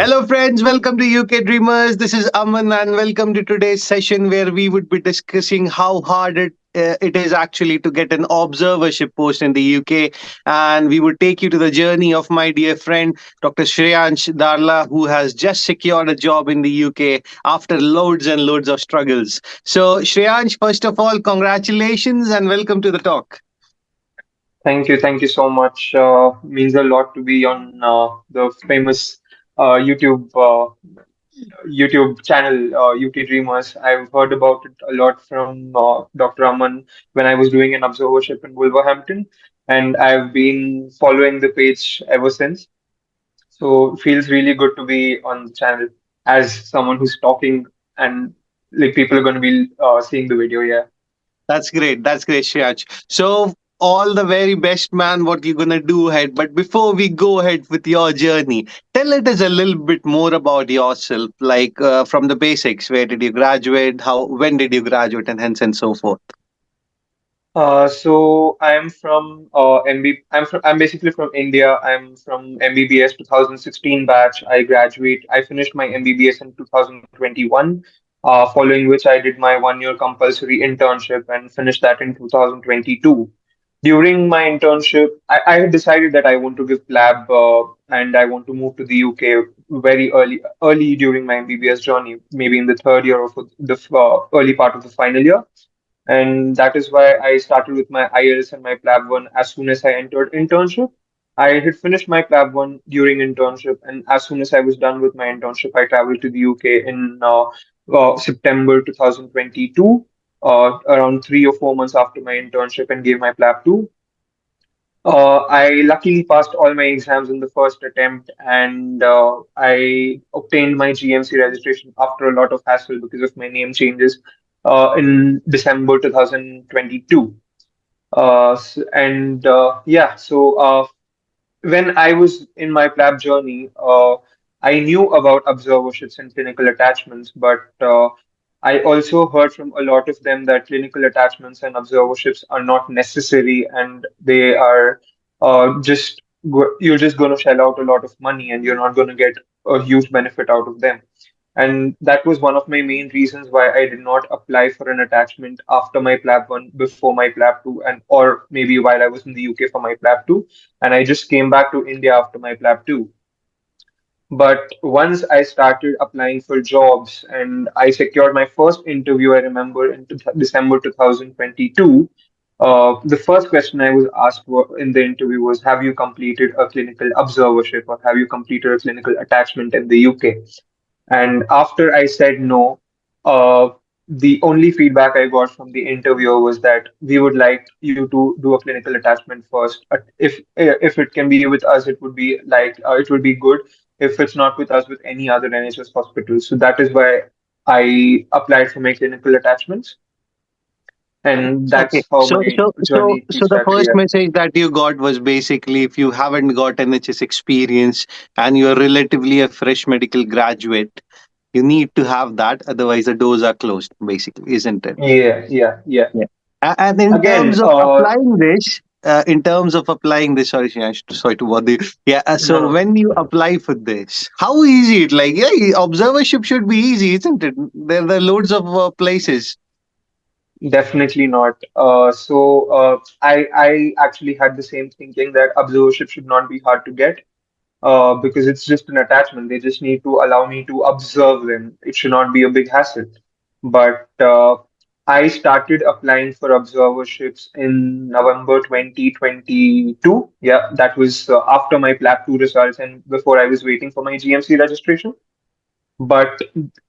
Hello, friends. Welcome to UK Dreamers. This is Aman, and welcome to today's session where we would be discussing how hard it is actually to get an observership post in the UK. And we would take you to the journey of my dear friend, Dr. Shreyansh Darla, who has just secured a job in the UK after loads and loads of struggles. So, Shreyansh, first of all, congratulations and welcome to the talk. Thank you so much. Means a lot to be on the famous YouTube YouTube channel, UK Dreamers. I've heard about it a lot from Dr. Aman when I was doing an observership in Wolverhampton, and I've been following the page ever since. So it feels really good to be on the channel as someone who's talking and like people are going to be seeing the video. Yeah. That's great. That's great, Shreyaj. So, all the very best, man, what you're going to do ahead. But before we go ahead with your journey, tell us a little bit more about yourself, like from the basics. Where did you graduate? When did you graduate? And hence and so forth. So I'm from I'm basically from India. I'm from MBBS 2016 batch. I finished my MBBS in 2021, following which I did my 1 year compulsory internship and finished that in 2022. During my internship, I had decided that I want to give lab and I want to move to the UK very early during my MBBS journey, maybe in the third year of the early part of the final year. And that is why I started with my IELTS and my PLAB 1 as soon as I entered internship. I had finished my PLAB 1 during internship, and as soon as I was done with my internship, I traveled to the UK in September 2022, around 3 or 4 months after my internship, and gave my PLAB 2. I luckily passed all my exams in the first attempt, and I obtained my GMC registration after a lot of hassle because of my name changes in December 2022. And when I was in my PLAB journey, I knew about observerships and clinical attachments, but I also heard from a lot of them that clinical attachments and observerships are not necessary and they are you're just going to shell out a lot of money and you're not going to get a huge benefit out of them. And that was one of my main reasons why I did not apply for an attachment after my PLAB 1 before my PLAB 2 and or maybe while I was in the UK for my PLAB 2, and I just came back to India after my PLAB 2. But once I started applying for jobs and I secured my first interview, I remember in December 2022, the first question I was asked in the interview was, have you completed a clinical observership or have you completed a clinical attachment in the UK? And after I said no, uh, the only feedback I got from the interviewer was that we would like you to do a clinical attachment first. If it can be with us, it would be good. If it's not with us, with any other NHS hospital. So that is why I applied for my clinical attachments, and Okay. that's how my journey So the started. first Yeah. message that you got was basically if you haven't got NHS experience and you're relatively a fresh medical graduate, you need to have that. Otherwise, the doors are closed, basically, isn't it? Yeah, yeah, yeah. Yeah. And in Again, terms of applying this, sorry, Shreyansh, sorry to bother you. Yeah. no, So no. when you apply for this, how easy it? Like, yeah, observership should be easy, isn't it? There are loads of places. Definitely not. I actually had the same thinking that observership should not be hard to get because it's just an attachment. They just need to allow me to observe them. It should not be a big hassle. But I started applying for observerships in November 2022. Yeah, that was after my PLAB 2 results and before I was waiting for my GMC registration. But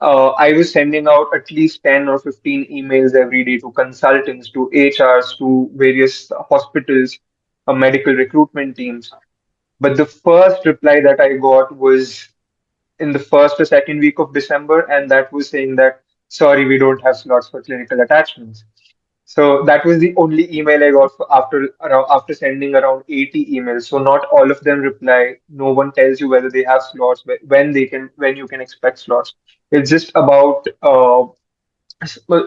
I was sending out at least 10 or 15 emails every day to consultants, to HRs, to various hospitals, medical recruitment teams. But the first reply that I got was in the first or second week of December, and that was saying that, sorry, we don't have slots for clinical attachments. So that was the only email I got after sending around 80 emails. So not all of them reply. No one tells you whether they have slots, when you can expect slots. It's just about well,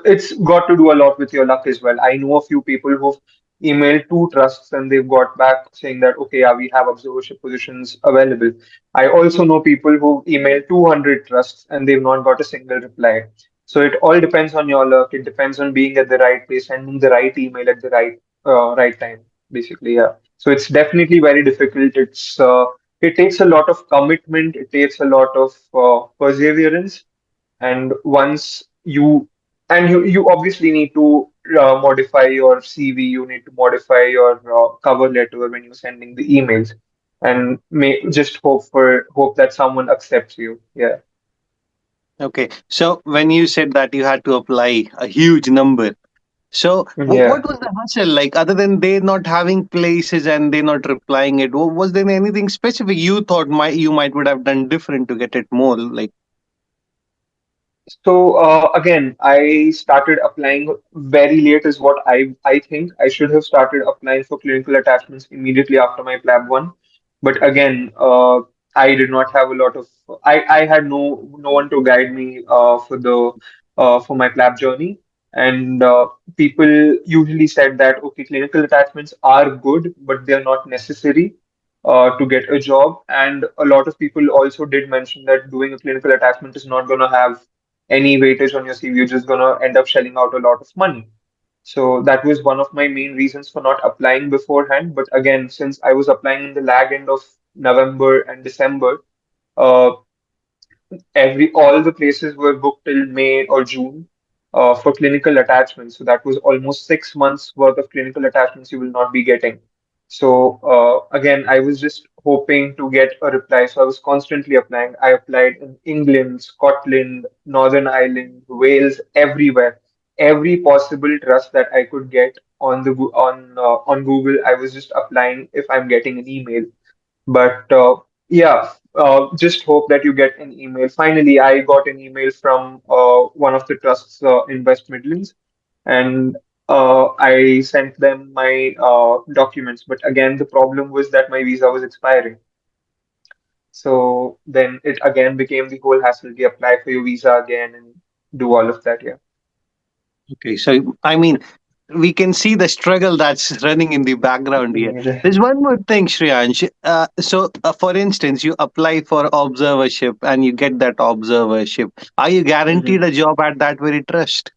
it's got to do a lot with your luck as well. I know a few people who've emailed two trusts and they've got back saying that, okay, yeah, we have observership positions available. I also know people who emailed 200 trusts and they've not got a single reply. So it all depends on your luck. It depends on being at the right place, sending the right email at the right time, basically. Yeah. So it's definitely very difficult. It takes a lot of commitment. It takes a lot of perseverance, and once you obviously need to modify your CV, you need to modify your cover letter when you're sending the emails, and may just hope that someone accepts you. Yeah. Okay. So when you said that you had to apply a huge number, so Yeah. what was the hustle like other than they not having places and they not replying it? Was there anything specific you thought you might would have done different to get it more like? So again, I started applying very late is what I think. I should have started applying for clinical attachments immediately after my PLAB one. But again, I did not have a lot of I had no one to guide me for my PLAB journey. And people usually said that okay, clinical attachments are good, but they're not necessary to get a job. And a lot of people also did mention that doing a clinical attachment is not going to have any weightage on your CV, you're just gonna end up shelling out a lot of money. So that was one of my main reasons for not applying beforehand. But again, since I was applying in the lag end of November and December, uh, every all the places were booked till May or June for clinical attachments. So that was almost 6 months worth of clinical attachments you will not be getting. So again, I was just hoping to get a reply. So I was constantly applying. I applied in England, Scotland, Northern Ireland, Wales, everywhere. Every possible trust that I could get on on Google, I was just applying if I'm getting an email. But yeah, just hope that you get an email. Finally, I got an email from one of the trusts in West Midlands, and I sent them my documents. But again, the problem was that my visa was expiring. So then it again became the whole hassle to apply for your visa again and do all of that. Yeah. Okay, so I mean, we can see the struggle that's running in the background here. Yeah. There's one more thing, Shriyansh. For instance, you apply for observership and you get that observership. Are you guaranteed Mhm. a job at that very trust?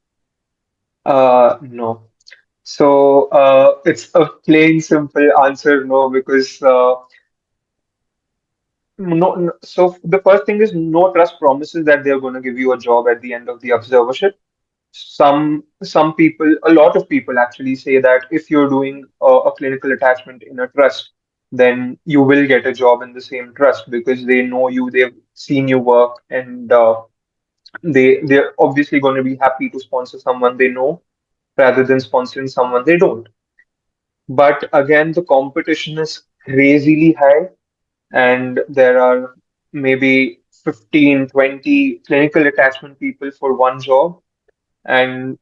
No. So it's a plain simple answer, no, because so the first thing is no trust promises that they're going to give you a job at the end of the observership. Some people, a lot of people actually say that if you're doing a clinical attachment in a trust, then you will get a job in the same trust because they know you, they've seen you work, and they're obviously going to be happy to sponsor someone they know rather than sponsoring someone they don't. But again, the competition is crazily high and there are maybe 15, 20 clinical attachment people for one job. And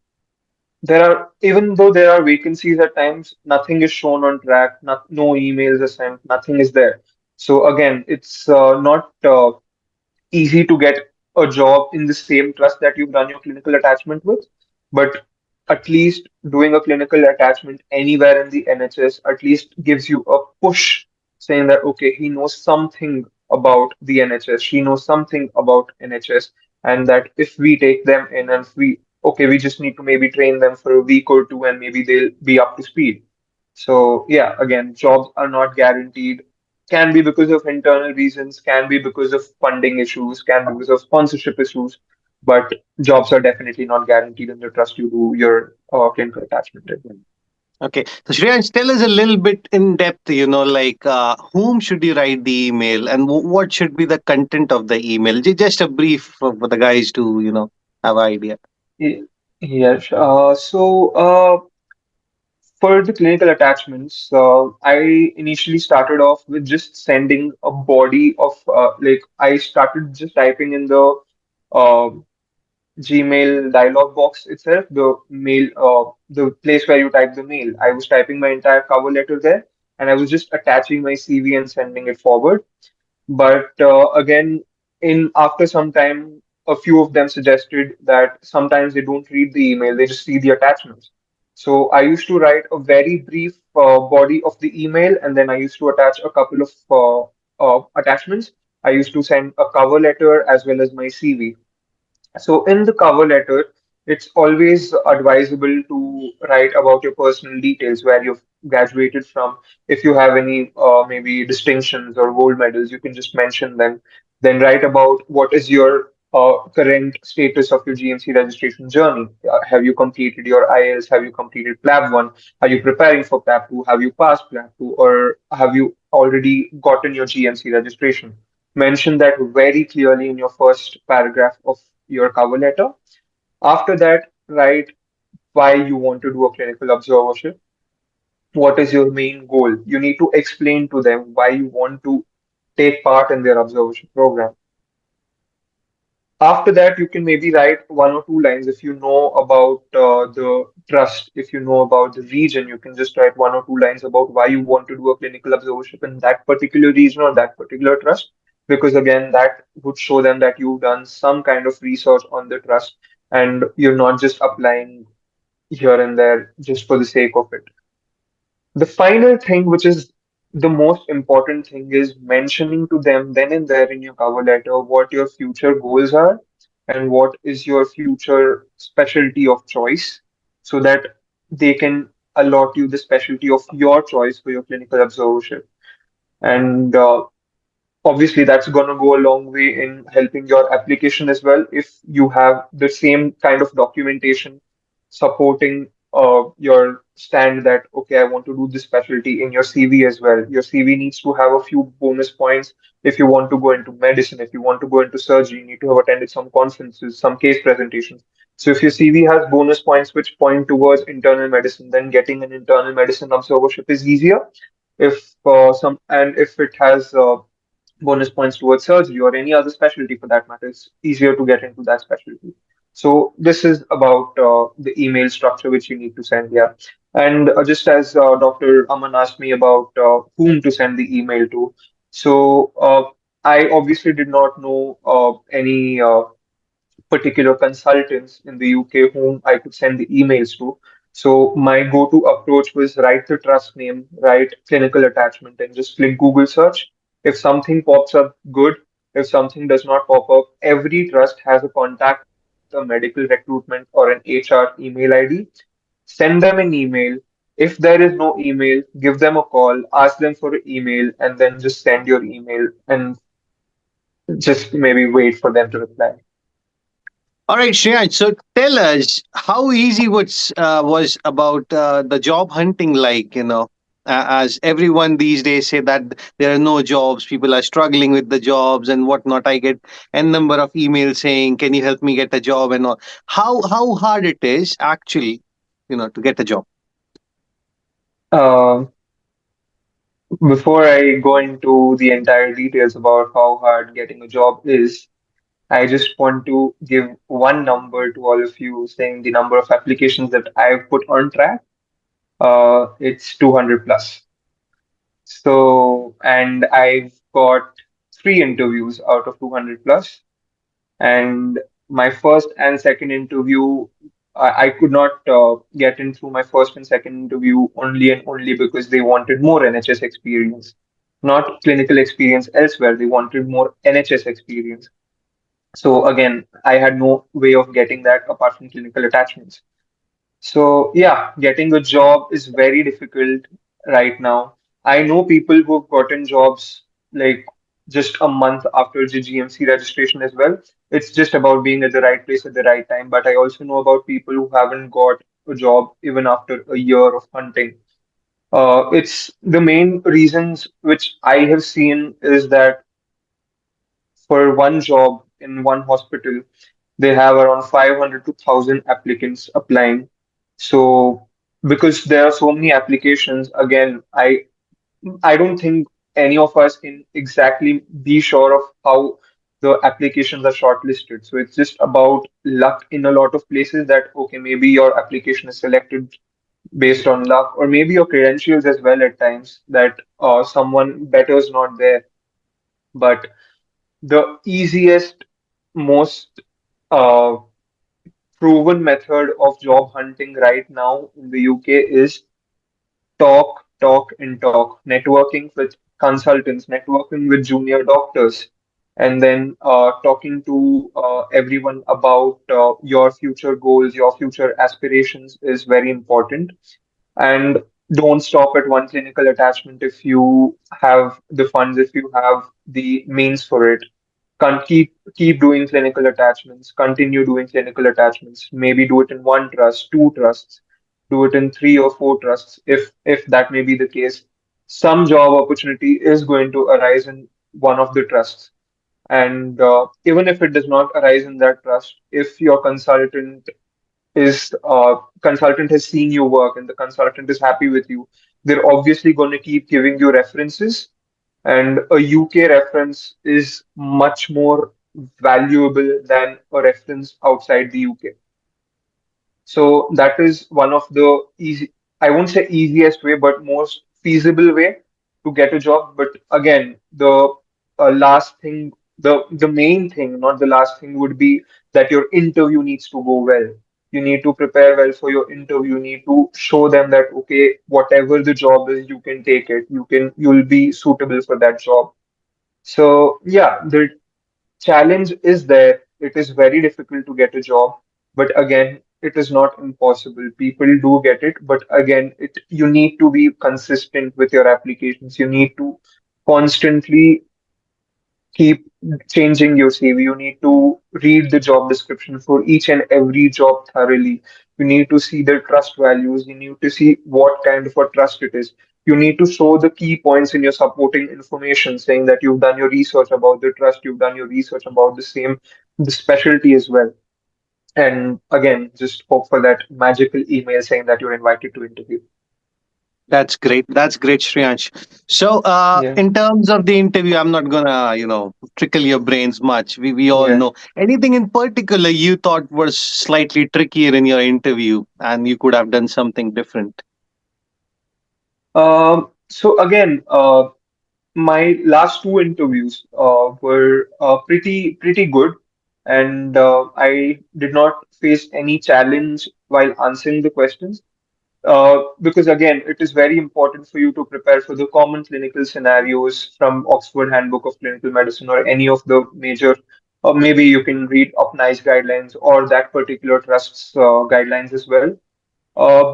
there are, even though there are vacancies at times, nothing is shown on track, no emails are sent, nothing is there. So again, it's not easy to get a job in the same trust that you've done your clinical attachment with, but at least doing a clinical attachment anywhere in the NHS at least gives you a push saying that, okay, he knows something about the NHS, she knows something about NHS, and that if we take them in and okay, we just need to maybe train them for a week or two and maybe they'll be up to speed. So yeah, again, jobs are not guaranteed. Can be because of internal reasons, can be because of funding issues, can be because of sponsorship issues, but jobs are definitely not guaranteed in the trust you do your clinical attachment in. Okay, so Shreyansh, tell us a little bit in depth, like whom should you write the email and what should be the content of the email? Just a brief for the guys to, have an idea. Yes. For the clinical attachments, I initially started off with just sending a body of I started just typing in the uh, Gmail dialog box itself, the place where you type the mail. I was typing my entire cover letter there, and I was just attaching my CV and sending it forward. But again, in after some time, a few of them suggested that sometimes they don't read the email; they just see the attachments. So I used to write a very brief body of the email, and then I used to attach a couple of attachments. I used to send a cover letter as well as my CV. So in the cover letter, it's always advisable to write about your personal details, where you've graduated from. If you have any maybe distinctions or gold medals, you can just mention them. Then write about what is your current status of your GMC registration journey. Have you completed your IELTS? Have you completed PLAB 1? Are you preparing for PLAB 2? Have you passed PLAB 2? Or have you already gotten your GMC registration? Mention that very clearly in your first paragraph of your cover letter. After that, write why you want to do a clinical observership. What is your main goal? You need to explain to them why you want to take part in their observership program. After that, you can maybe write one or two lines. If you know about the trust, if you know about the region, you can just write one or two lines about why you want to do a clinical observership in that particular region or that particular trust. Because again, that would show them that you've done some kind of research on the trust and you're not just applying here and there just for the sake of it. The final thing, which is the most important thing, is mentioning to them then and there in your cover letter what your future goals are and what is your future specialty of choice so that they can allot you the specialty of your choice for your clinical observership. And obviously, that's going to go a long way in helping your application as well. If you have the same kind of documentation supporting your stand that, okay, I want to do this specialty in your CV as well. Your CV needs to have a few bonus points if you want to go into medicine, if you want to go into surgery, you need to have attended some conferences, some case presentations. So if your CV has bonus points which point towards internal medicine, then getting an internal medicine observership is easier. If it has bonus points towards surgery or any other specialty for that matter, it's easier to get into that specialty. So this is about the email structure which you need to send. Yeah. And just as Dr. Aman asked me about whom to send the email to, so I obviously did not know any particular consultants in the UK whom I could send the emails to. So my go-to approach was write the trust name, write clinical attachment, and just click Google search. If something pops up, good. If something does not pop up, every trust has a contact, a medical recruitment, or an HR email ID. Send them an email. If there is no email, give them a call, ask them for an email, and then just send your email and just maybe wait for them to reply. All right, Shreya. So tell us how easy was about the job hunting like, as everyone these days say that there are no jobs, people are struggling with the jobs and whatnot. I get n number of emails saying, "Can you help me get a job?" and all. How hard it is actually, to get a job. Um, Before I go into the entire details about how hard getting a job is, I just want to give one number to all of you, saying the number of applications that I've put on track. It's 200 plus. So, and I've got three interviews out of 200 plus. And my first and second interview, I could not get in through my first and second interview only and only because they wanted more NHS experience, not clinical experience elsewhere. They wanted more NHS experience. So again, I had no way of getting that apart from clinical attachments. So yeah, getting a job is very difficult right now. I know people who've gotten jobs like just a month after the GMC registration as well. It's just about being at the right place at the right time. But I also know about people who haven't got a job even after a year of hunting. It's the main reasons which I have seen is that for one job in one hospital, they have around 500 to 1,000 applicants applying. So, because there are so many applications, again, I don't think any of us can exactly be sure of how the applications are shortlisted. So it's just about luck in a lot of places that, okay, maybe your application is selected based on luck, or maybe your credentials as well at times that someone better is not there. But the easiest, most uh, proven method of job hunting right now in the UK is talk, talk, and talk. Networking with consultants, networking with junior doctors, and then talking to everyone about your future goals, your future aspirations is very important. And don't stop at one clinical attachment if you have the funds, if you have the means for it. Keep doing clinical attachments, continue doing clinical attachments. Maybe do it in one trust, two trusts, do it in three or four trusts, if that may be the case. Some job opportunity is going to arise in one of the trusts. And even if it does not arise in that trust, if your consultant has seen your work and the consultant is happy with you, they're obviously going to keep giving you references, and a UK reference is much more valuable than a reference outside the UK. So that is one of the I won't say easiest way, but most feasible way to get a job. But again, the last thing, the main thing, not the last thing, would be that your interview needs to go well. You need to prepare well for your interview. You need to show them that, okay, whatever the job is, you can take it. You'll be suitable for that job. So yeah, the challenge is there. It is very difficult to get a job, but again, it is not impossible. People do get it, but again, it you need to be consistent with your applications. You need to constantly keep changing your CV. You need to read the job description for each and every job thoroughly. You need to see the trust values. You need to see what kind of a trust it is. You need to show the key points in your supporting information, saying that you've done your research about the trust, you've done your research about the specialty as well. And again, just hope for that magical email saying that you're invited to interview. That's great. That's great, Shriyansh. So, Yeah, in terms of the interview, I'm not gonna, trickle your brains much. We all yeah. know. Anything in particular you thought was slightly trickier in your interview, and you could have done something different? So again, my last two interviews were pretty good, and I did not face any challenge while answering the questions. Because again, it is very important for you to prepare for the common clinical scenarios from Oxford Handbook of Clinical Medicine or any of the major, or maybe you can read UpNICE guidelines or that particular trust's guidelines as well.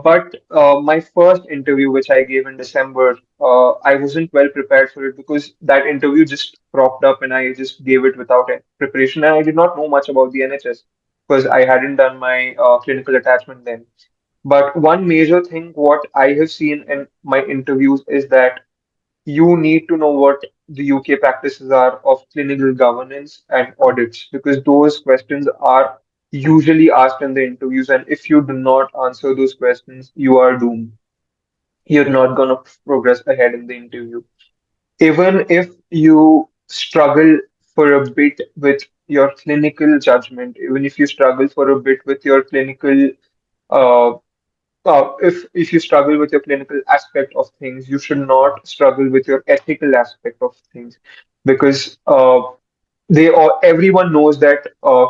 But my first interview, which I gave in December, I wasn't well prepared for it because that interview just cropped up and I just gave it without any preparation. And I did not know much about the NHS because I hadn't done my clinical attachment then. But one major thing, what I have seen in my interviews is that you need to know what the UK practices are of clinical governance and audits because those questions are usually asked in the interviews. And if you do not answer those questions, you are doomed. You're not going to progress ahead in the interview. Even if you struggle for a bit with your clinical judgment, even if you struggle for a bit with your clinical uh, if you struggle with your clinical aspect of things, you should not struggle with your ethical aspect of things, because everyone knows that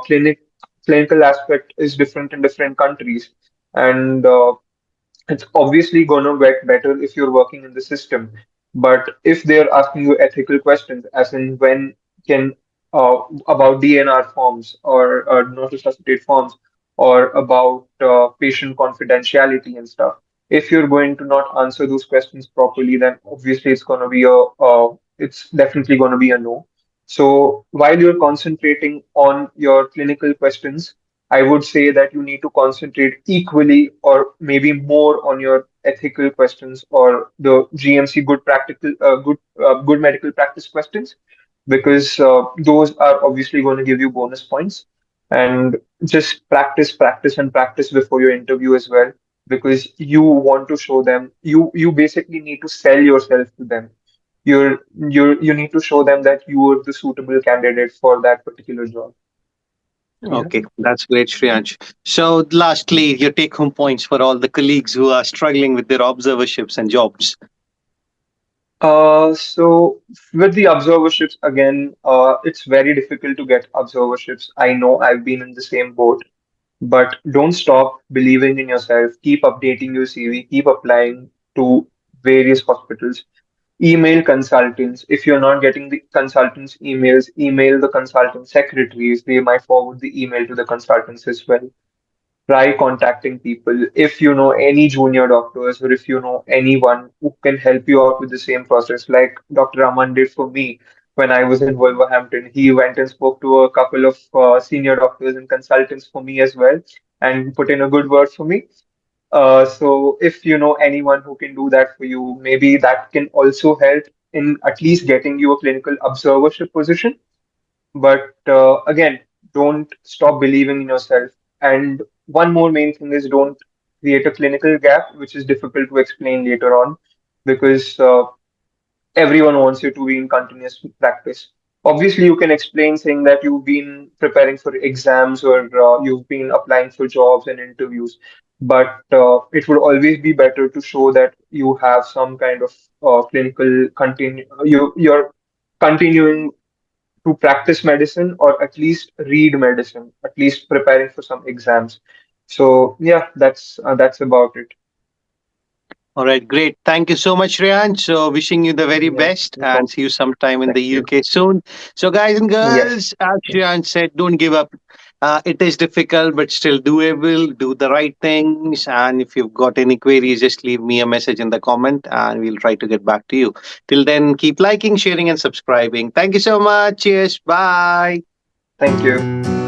clinical aspect is different in different countries, and it's obviously going to work better if you're working in the system. But if they're asking you ethical questions, as in when can about DNR forms or not resuscitate forms, or about patient confidentiality and stuff, if you're going to not answer those questions properly, then obviously it's definitely going to be a no. So while you're concentrating on your clinical questions, I would say that you need to concentrate equally or maybe more on your ethical questions or the GMC good medical practice questions, because those are obviously going to give you bonus points. And just practice, practice, and practice before your interview as well, because you want to show them, you basically need to sell yourself to them. You need to show them that you are the suitable candidate for that particular job. Yeah. Okay, that's great, Shriyansh. So, lastly, your take-home points for all the colleagues who are struggling with their observerships and jobs. So with the observerships again, it's very difficult to get observerships. I know I've been in the same boat. But don't stop believing in yourself. Keep updating your CV, keep applying to various hospitals. Email consultants. If you're not getting the consultants' emails, email the consultant secretaries. They might forward the email to the consultants as well. Try contacting people. If you know any junior doctors or if you know anyone who can help you out with the same process, like Dr. Aman did for me when I was in Wolverhampton, he went and spoke to a couple of senior doctors and consultants for me as well and put in a good word for me. So if you know anyone who can do that for you, maybe that can also help in at least getting you a clinical observership position. But again, don't stop believing in yourself. And one more main thing is don't create a clinical gap, which is difficult to explain later on because everyone wants you to be in continuous practice. Obviously, you can explain saying that you've been preparing for exams or you've been applying for jobs and interviews, but it would always be better to show that you have some kind of clinical you're continuing to practice medicine or at least read medicine, at least preparing for some exams. So yeah, that's about it. All right, great. Thank you so much, Riyan. So, wishing you the very Yeah, best no and problem. see you sometime in the Thank you. UK soon. So, guys and Yes. girls, as Riyan said, don't give up. It is difficult, but still doable. Do the right things. And if you've got any queries, just leave me a message in the comment and we'll try to get back to you. Till then, keep liking, sharing, and subscribing. Thank you so much. Cheers. Bye. Thank you.